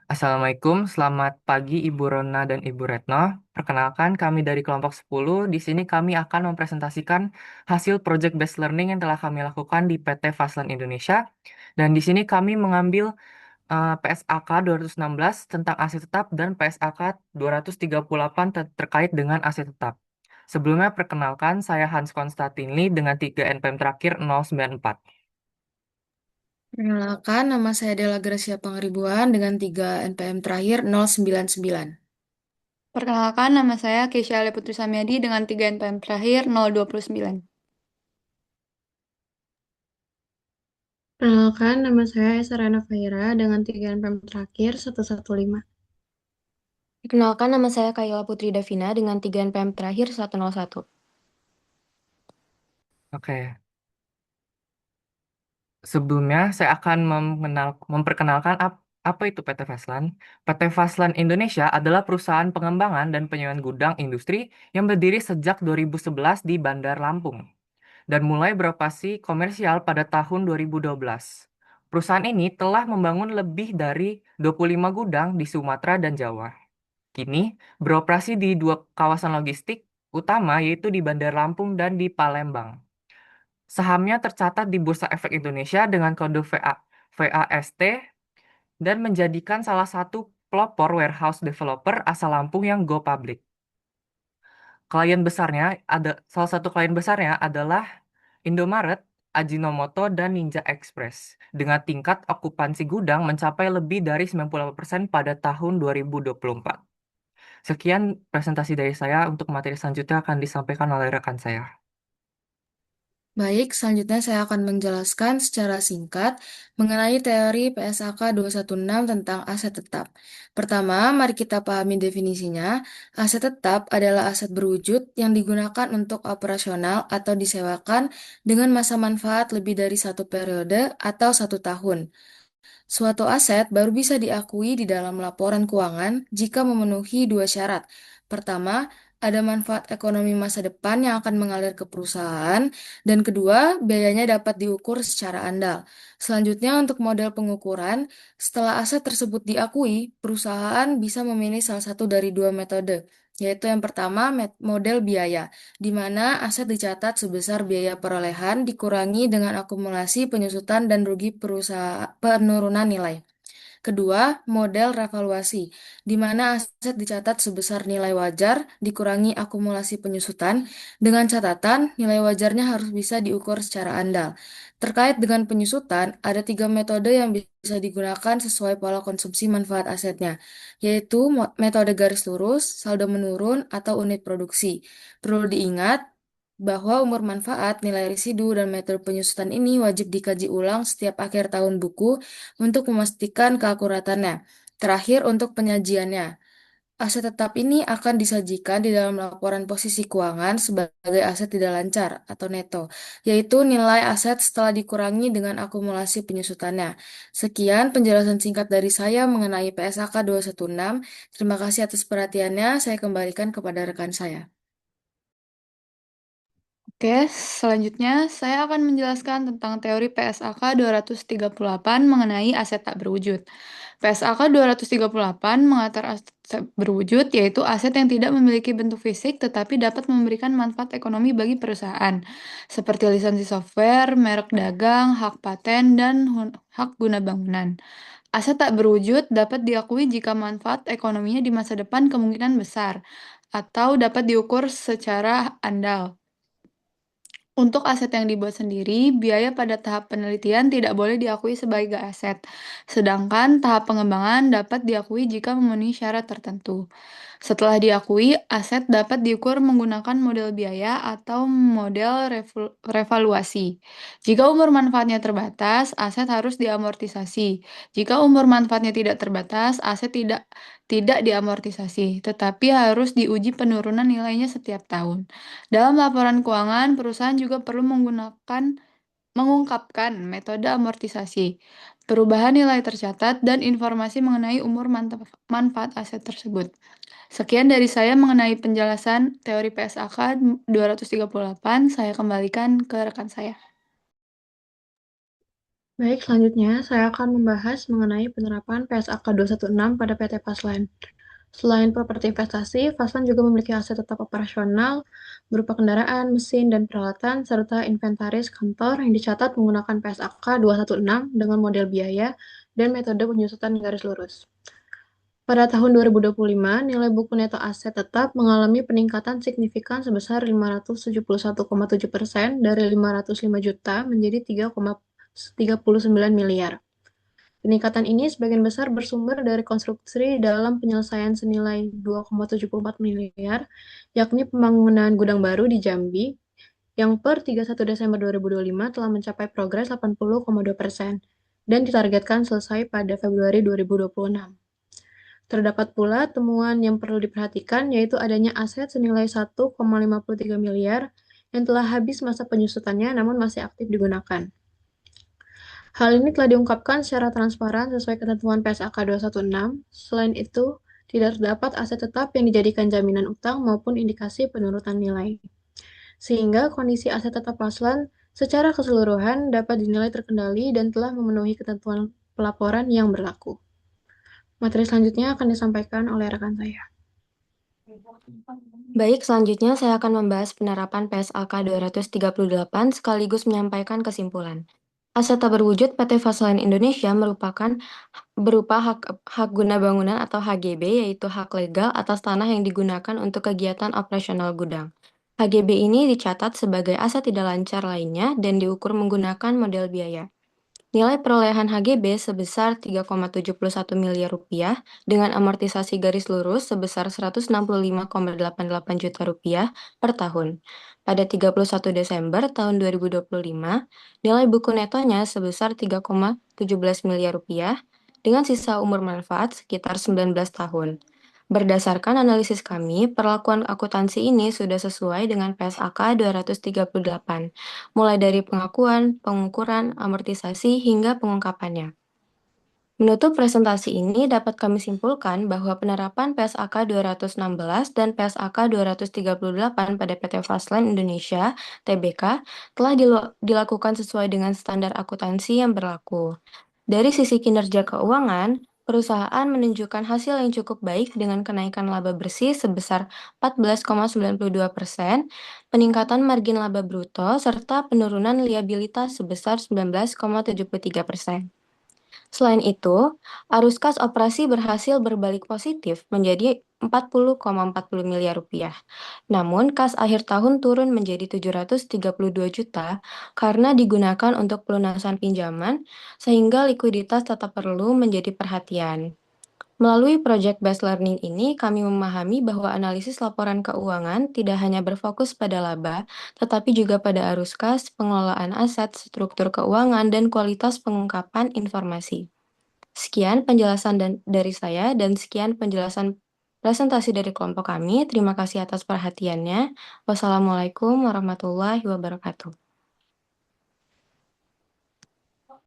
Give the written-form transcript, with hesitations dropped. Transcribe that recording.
Assalamualaikum, selamat pagi Ibu Rona dan Ibu Retno. Perkenalkan kami dari kelompok 10. Di sini kami akan mempresentasikan hasil project based learning yang telah kami lakukan di PT Faslen Indonesia. Dan di sini kami mengambil PSAK 216 tentang aset tetap dan PSAK 238 terkait dengan aset tetap. Sebelumnya perkenalkan saya Hans Konstantinli dengan 3 NPM terakhir 094. Perkenalkan, nama saya Della Gracia Pangaribuan dengan 3 NPM terakhir 099. Perkenalkan, nama saya Keisha Ale Putri Samiadi dengan 3 NPM terakhir 029. Perkenalkan, nama saya Sarana Faira dengan 3 NPM terakhir 115. Perkenalkan, nama saya Kayla Putri Davina dengan 3 NPM terakhir 101. Oke. Sebelumnya, saya akan memperkenalkan apa itu PT Faslan. PT Faslan Indonesia adalah perusahaan pengembangan dan penyewaan gudang industri yang berdiri sejak 2011 di Bandar Lampung dan mulai beroperasi komersial pada tahun 2012. Perusahaan ini telah membangun lebih dari 25 gudang di Sumatera dan Jawa. Kini beroperasi di dua kawasan logistik utama yaitu di Bandar Lampung dan di Palembang. Sahamnya tercatat di Bursa Efek Indonesia dengan kode VAST dan menjadikan salah satu pelopor warehouse developer asal Lampung yang go public. Salah satu klien besarnya adalah Indomaret, Ajinomoto, dan Ninja Express dengan tingkat okupansi gudang mencapai lebih dari 98% pada tahun 2024. Sekian presentasi dari saya. Untuk materi selanjutnya akan disampaikan oleh rekan saya. Baik, selanjutnya saya akan menjelaskan secara singkat mengenai teori PSAK 216 tentang aset tetap. Pertama, mari kita pahami definisinya. Aset tetap adalah aset berwujud yang digunakan untuk operasional atau disewakan dengan masa manfaat lebih dari satu periode atau 1 tahun. Suatu aset baru bisa diakui di dalam laporan keuangan jika memenuhi dua syarat. Pertama, ada manfaat ekonomi masa depan yang akan mengalir ke perusahaan, dan kedua, biayanya dapat diukur secara andal. Selanjutnya, untuk model pengukuran, setelah aset tersebut diakui, perusahaan bisa memilih salah satu dari dua metode, yaitu yang pertama, model biaya, di mana aset dicatat sebesar biaya perolehan dikurangi dengan akumulasi penyusutan dan rugi perusahaan penurunan nilai. Kedua, model revaluasi, di mana aset dicatat sebesar nilai wajar dikurangi akumulasi penyusutan, dengan catatan nilai wajarnya harus bisa diukur secara andal. Terkait dengan penyusutan, ada tiga metode yang bisa digunakan sesuai pola konsumsi manfaat asetnya, yaitu metode garis lurus, saldo menurun, atau unit produksi. Perlu diingat bahwa umur manfaat, nilai residu, dan metode penyusutan ini wajib dikaji ulang setiap akhir tahun buku untuk memastikan keakuratannya. Terakhir, untuk penyajiannya. Aset tetap ini akan disajikan di dalam laporan posisi keuangan sebagai aset tidak lancar atau neto, yaitu nilai aset setelah dikurangi dengan akumulasi penyusutannya. Sekian penjelasan singkat dari saya mengenai PSAK 216. Terima kasih atas perhatiannya. Saya kembalikan kepada rekan saya. Oke, selanjutnya saya akan menjelaskan tentang teori PSAK 238 mengenai aset tak berwujud. PSAK 238 mengatur aset berwujud yaitu aset yang tidak memiliki bentuk fisik tetapi dapat memberikan manfaat ekonomi bagi perusahaan, seperti lisensi software, merek dagang, hak paten, dan hak guna bangunan. Aset tak berwujud dapat diakui jika manfaat ekonominya di masa depan kemungkinan besar, atau dapat diukur secara andal. Untuk aset yang dibuat sendiri, biaya pada tahap penelitian tidak boleh diakui sebagai aset, sedangkan tahap pengembangan dapat diakui jika memenuhi syarat tertentu. Setelah diakui, aset dapat diukur menggunakan model biaya atau model revaluasi. Jika umur manfaatnya terbatas, aset harus diamortisasi. Jika umur manfaatnya tidak terbatas, aset tidak diamortisasi, tetapi harus diuji penurunan nilainya setiap tahun. Dalam laporan keuangan, perusahaan juga perlu mengungkapkan metode amortisasi, perubahan nilai tercatat, dan informasi mengenai umur manfaat aset tersebut. Sekian dari saya mengenai penjelasan teori PSAK 238. Saya kembalikan ke rekan saya. Baik, selanjutnya saya akan membahas mengenai penerapan PSAK 216 pada PT Faslen. Selain properti investasi, Faslen juga memiliki aset tetap operasional berupa kendaraan, mesin, dan peralatan, serta inventaris kantor yang dicatat menggunakan PSAK 216 dengan model biaya dan metode penyusutan garis lurus. Pada tahun 2025, nilai buku neto aset tetap mengalami peningkatan signifikan sebesar 571,7% dari 505 juta menjadi 3,39 miliar. Peningkatan ini sebagian besar bersumber dari konstruksi dalam penyelesaian senilai 2,74 miliar, yakni pembangunan gudang baru di Jambi, yang per 31 Desember 2025 telah mencapai progres 80,2% dan ditargetkan selesai pada Februari 2026. Terdapat pula temuan yang perlu diperhatikan, yaitu adanya aset senilai 1,53 miliar yang telah habis masa penyusutannya namun masih aktif digunakan. Hal ini telah diungkapkan secara transparan sesuai ketentuan PSAK 216. Selain itu, tidak terdapat aset tetap yang dijadikan jaminan utang maupun indikasi penurunan nilai. Sehingga kondisi aset tetap Faslen secara keseluruhan dapat dinilai terkendali dan telah memenuhi ketentuan pelaporan yang berlaku. Materi selanjutnya akan disampaikan oleh rekan saya. Baik, selanjutnya saya akan membahas penerapan PSAK 238 sekaligus menyampaikan kesimpulan. Aset tak berwujud PT Faslen Indonesia merupakan berupa hak guna bangunan atau HGB, yaitu hak legal atas tanah yang digunakan untuk kegiatan operasional gudang. HGB ini dicatat sebagai aset tidak lancar lainnya dan diukur menggunakan model biaya. Nilai perolehan HGB sebesar 3,71 miliar rupiah dengan amortisasi garis lurus sebesar 165,88 juta rupiah per tahun. Pada 31 Desember tahun 2025, nilai buku netonya sebesar 3,17 miliar rupiah dengan sisa umur manfaat sekitar 19 tahun. Berdasarkan analisis kami, perlakuan akuntansi ini sudah sesuai dengan PSAK 238, mulai dari pengakuan, pengukuran, amortisasi, hingga pengungkapannya. Menutup presentasi ini dapat kami simpulkan bahwa penerapan PSAK 216 dan PSAK 238 pada PT Faslen Indonesia (TBK) telah dilakukan sesuai dengan standar akuntansi yang berlaku. Dari sisi kinerja keuangan, perusahaan menunjukkan hasil yang cukup baik dengan kenaikan laba bersih sebesar 14,92%, peningkatan margin laba bruto, serta penurunan liabilitas sebesar 19,73%. Selain itu, arus kas operasi berhasil berbalik positif menjadi 40,40 miliar rupiah. Namun, kas akhir tahun turun menjadi 732 juta karena digunakan untuk pelunasan pinjaman, sehingga likuiditas tetap perlu menjadi perhatian. Melalui Project Based Learning ini, kami memahami bahwa analisis laporan keuangan tidak hanya berfokus pada laba, tetapi juga pada arus kas, pengelolaan aset, struktur keuangan, dan kualitas pengungkapan informasi. Sekian penjelasan dari saya dan sekian penjelasan presentasi dari kelompok kami. Terima kasih atas perhatiannya. Wassalamualaikum warahmatullahi wabarakatuh.